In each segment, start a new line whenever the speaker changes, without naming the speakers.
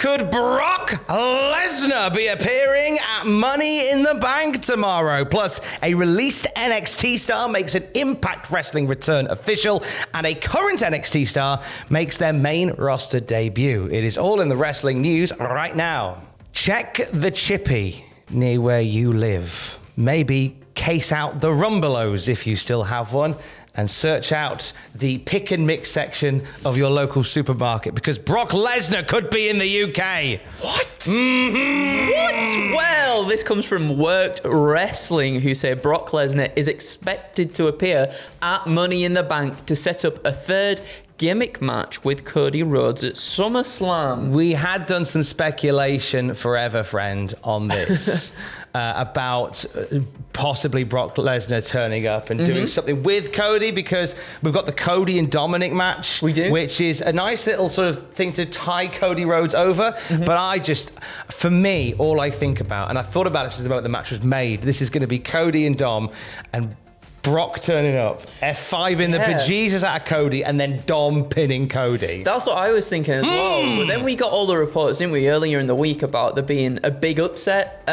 Could Brock Lesnar be appearing at Money in the Bank tomorrow? Plus, a released NXT star makes an Impact Wrestling return official, and a current NXT star makes their main roster debut. It is all in the wrestling news right now. Check the chippy near where you live. Maybe case out the Rumbelows if you still have one, and search out the pick and mix section of your local supermarket, because Brock Lesnar could be in the UK.
What?
Mm-hmm.
What? Well, this comes from Worked Wrestling, who say Brock Lesnar is expected to appear at Money in the Bank to set up a third gimmick match with Cody Rhodes at SummerSlam.
We had done some speculation forever, friend, on this about possibly Brock Lesnar turning up and doing something with Cody, because we've got the Cody and Dominic match.
We do.
Which is a nice little sort of thing to tie Cody Rhodes over. But for me, all I think about, and I thought about it since the moment the match was made, this is going to be Cody and Dom, and Brock turning up, F5 in the bejesus out of Cody, and then Dom pinning Cody.
That's what I was thinking as well. But then we got all the reports, didn't we, earlier in the week about there being a big upset,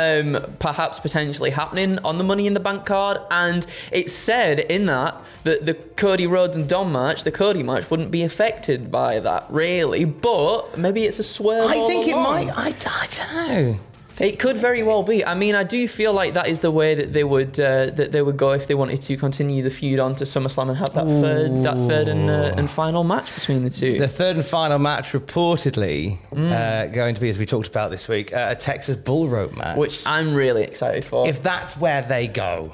perhaps potentially happening on the Money in the Bank card. And it said in that the Cody Rhodes and Dom match, the Cody match, wouldn't be affected by that, really. But maybe it's a swerve.
I think it
along.
might. I don't know.
It could very well be. I mean, I do feel like that is the way that they would go if they wanted to continue the feud on to SummerSlam and have that third and final match between the two.
The third and final match reportedly going to be, as we talked about this week, a Texas Bull Rope match,
which I'm really excited for.
If that's where they go,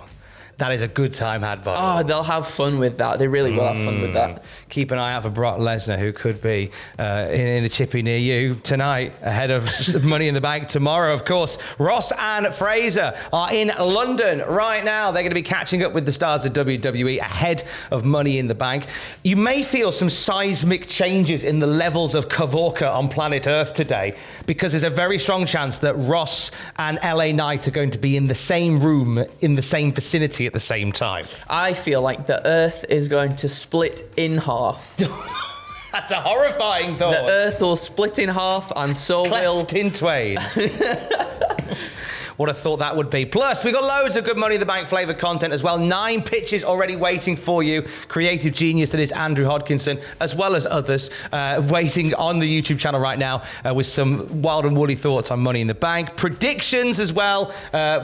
that is a good time had by
Oh, they'll have fun with that. They really will have fun with that.
Keep an eye out for Brock Lesnar, who could be in a chippy near you tonight, ahead of Money in the Bank tomorrow, of course. Ross and Fraser are in London right now. They're going to be catching up with the stars of WWE ahead of Money in the Bank. You may feel some seismic changes in the levels of Kavorka on planet Earth today, because there's a very strong chance that Ross and LA Knight are going to be in the same room, in the same vicinity at the same time.
I feel like the Earth is going to split in half.
That's a horrifying thought.
The Earth will split in half, and so will...
Cleft in twain. What a thought that would be. Plus, we've got loads of good Money in the Bank flavoured content as well. 9 pitches already waiting for you. Creative genius that is Andrew Hodkinson, as well as others, waiting on the YouTube channel right now with some wild and woolly thoughts on Money in the Bank. Predictions as well,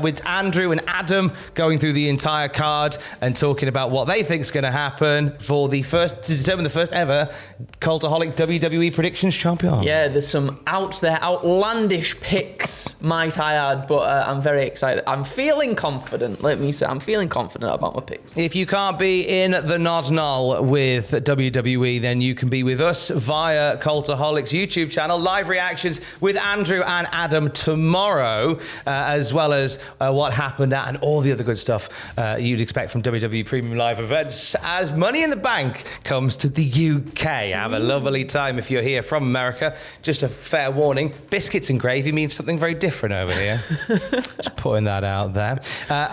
with Andrew and Adam going through the entire card and talking about what they think is going to happen to determine the first ever Cultaholic WWE Predictions Champion.
Yeah, there's some outlandish picks, might I add, but I'm very excited. I'm feeling confident, let me say. I'm feeling confident about my picks.
If you can't be in the Nod Null with WWE, then you can be with us via Cultaholic's YouTube channel. Live reactions with Andrew and Adam tomorrow, as well as what happened at and all the other good stuff you'd expect from WWE Premium Live events as Money in the Bank comes to the UK. Have a lovely time if you're here from America. Just a fair warning, biscuits and gravy means something very different over here. Just putting that out there.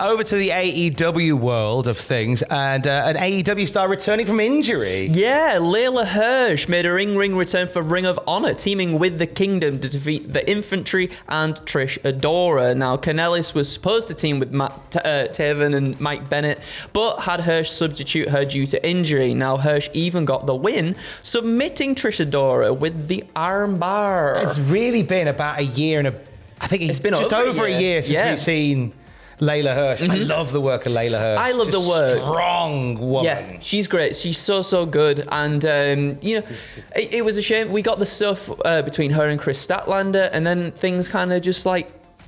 Over to the AEW world of things, and an AEW star returning from injury.
Yeah, Layla Hirsch made a ring return for Ring of Honor, teaming with the Kingdom to defeat the Infantry and Trish Adora. Now, Kanellis was supposed to team with Matt Taven and Mike Bennett, but had Hirsch substitute her due to injury. Now, Hirsch even got the win, submitting Trish Adora with the armbar.
It's really been about a year and I think it's been just over a year since we've seen Layla Hirsch. I love the work of Layla Hirsch.
I love the work.
Strong woman.
Yeah, she's great. She's so good. And, it was a shame. We got the stuff between her and Chris Statlander, and then things kind of just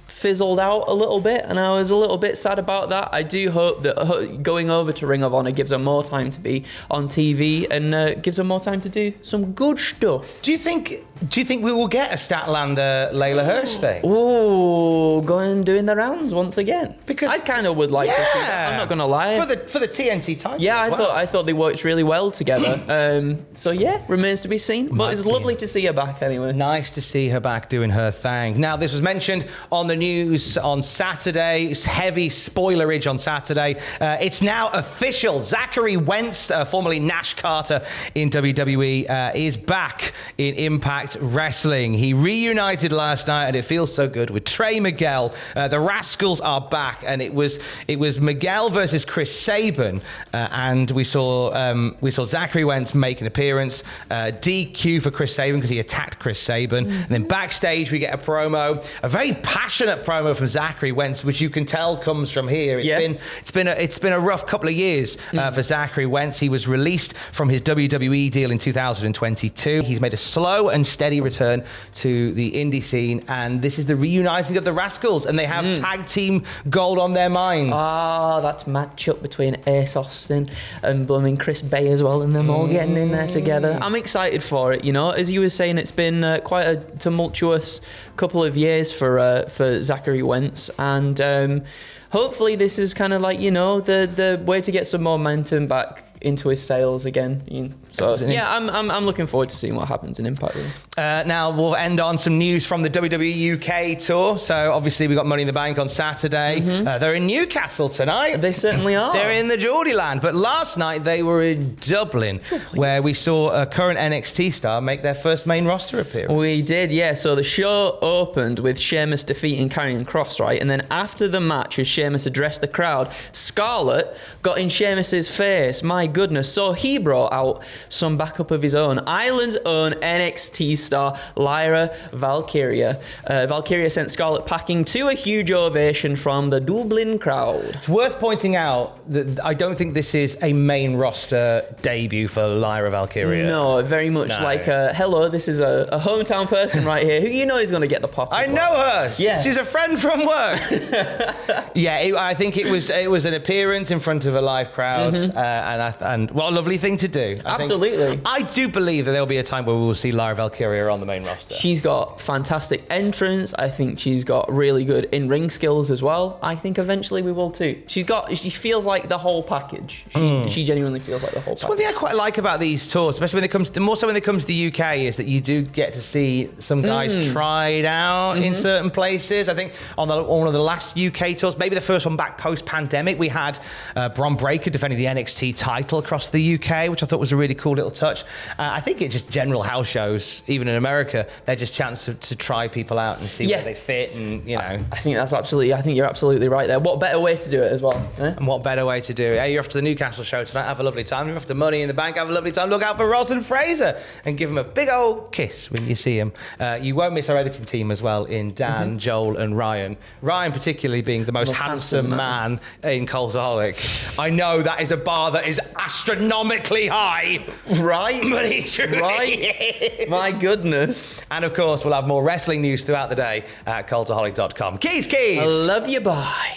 fizzled out a little bit, and I was a little bit sad about that. I do hope that going over to Ring of Honor gives her more time to be on TV and gives her more time to do some good stuff.
Do you think we will get a Statlander Layla Hirsch thing?
Ooh, doing the rounds once again.
Because
I kind of would like to see that. I'm not gonna lie.
For the TNT title.
Yeah, I thought they worked really well together. So yeah, remains to be seen. But it's lovely to see her back anyway.
Nice to see her back doing her thing. Now, this was mentioned on the news news on Saturday. It's heavy spoilerage on Saturday. It's now official. Zachary Wentz, formerly Nash Carter in WWE, is back in Impact Wrestling. He reunited last night, and it feels so good with Trey Miguel. The Rascals are back, and it was Miguel versus Chris Sabin, and we saw Zachary Wentz make an appearance. DQ for Chris Sabin because he attacked Chris Sabin. And then backstage we get a promo, a very passionate promo from Zachary Wentz, which you can tell comes from here. It's been a rough couple of years for Zachary Wentz. He was released from his WWE deal in 2022. He's made a slow and steady return to the indie scene, and this is the reuniting of the Rascals, and they have tag team gold on their minds.
That's matchup between Ace Austin and blooming Chris Bay as well, and them all getting in there together. I'm excited for it. You know, as you were saying, it's been quite a tumultuous couple of years for Zachary Wentz, and hopefully this is kind of like, you know, the way to get some momentum back into his sales again. So yeah, I'm looking forward to seeing what happens in Impact. Really.
Now we'll end on some news from the WWE UK tour. So obviously we got Money in the Bank on Saturday. They're in Newcastle tonight.
They certainly are.
They're in the Geordie land. But last night they were in Dublin, where we saw a current NXT star make their first main roster appearance.
We did, yeah. So the show opened with Sheamus defeating Karrion Kross, right? And then after the match, as Sheamus addressed the crowd, Scarlett got in Sheamus's face. My goodness. So he brought out some backup of his own. Ireland's own NXT star, Lyra Valkyria. Valkyria sent Scarlett packing to a huge ovation from the Dublin crowd.
It's worth pointing out that I don't think this is a main roster debut for Lyra Valkyria.
No, very much like, hello, this is a hometown person right here who you know is going to to get the pop.
I know her.
Yeah.
She's a friend from work. I think it was an appearance in front of a live crowd, and what a lovely thing to do.
Absolutely.
I do believe that there'll be a time where we will see Lyra Valkyria on the main roster.
She's got fantastic entrance. I think she's got really good in-ring skills as well. I think eventually we will too. She feels like the whole package. She genuinely feels like the whole package.
So one thing I quite like about these tours, especially more so when it comes to the UK, is that you do get to see some guys tried out in certain places. I think on one of the last UK tours, maybe the first one back post-pandemic, we had Bron Breakker defending the NXT title across the UK, which I thought was a really cool little touch. I think it's just general house shows, even in America, they're just chance to try people out and see where they fit, and you know.
I think you're absolutely right there. What better way to do it as well? Eh?
And what better way to do it? Hey, you're off to the Newcastle show tonight, have a lovely time. You're off to Money in the Bank, have a lovely time. Look out for Ross and Fraser and give him a big old kiss when you see him. You won't miss our editing team as well in Dan, Joel and Ryan. Ryan particularly being the most handsome man in Cultaholic. I know that is a bar that is astronomically high.
Right?
But it truly
is. My goodness.
And of course, we'll have more wrestling news throughout the day at cultaholic.com. Keys!
I love you, bye.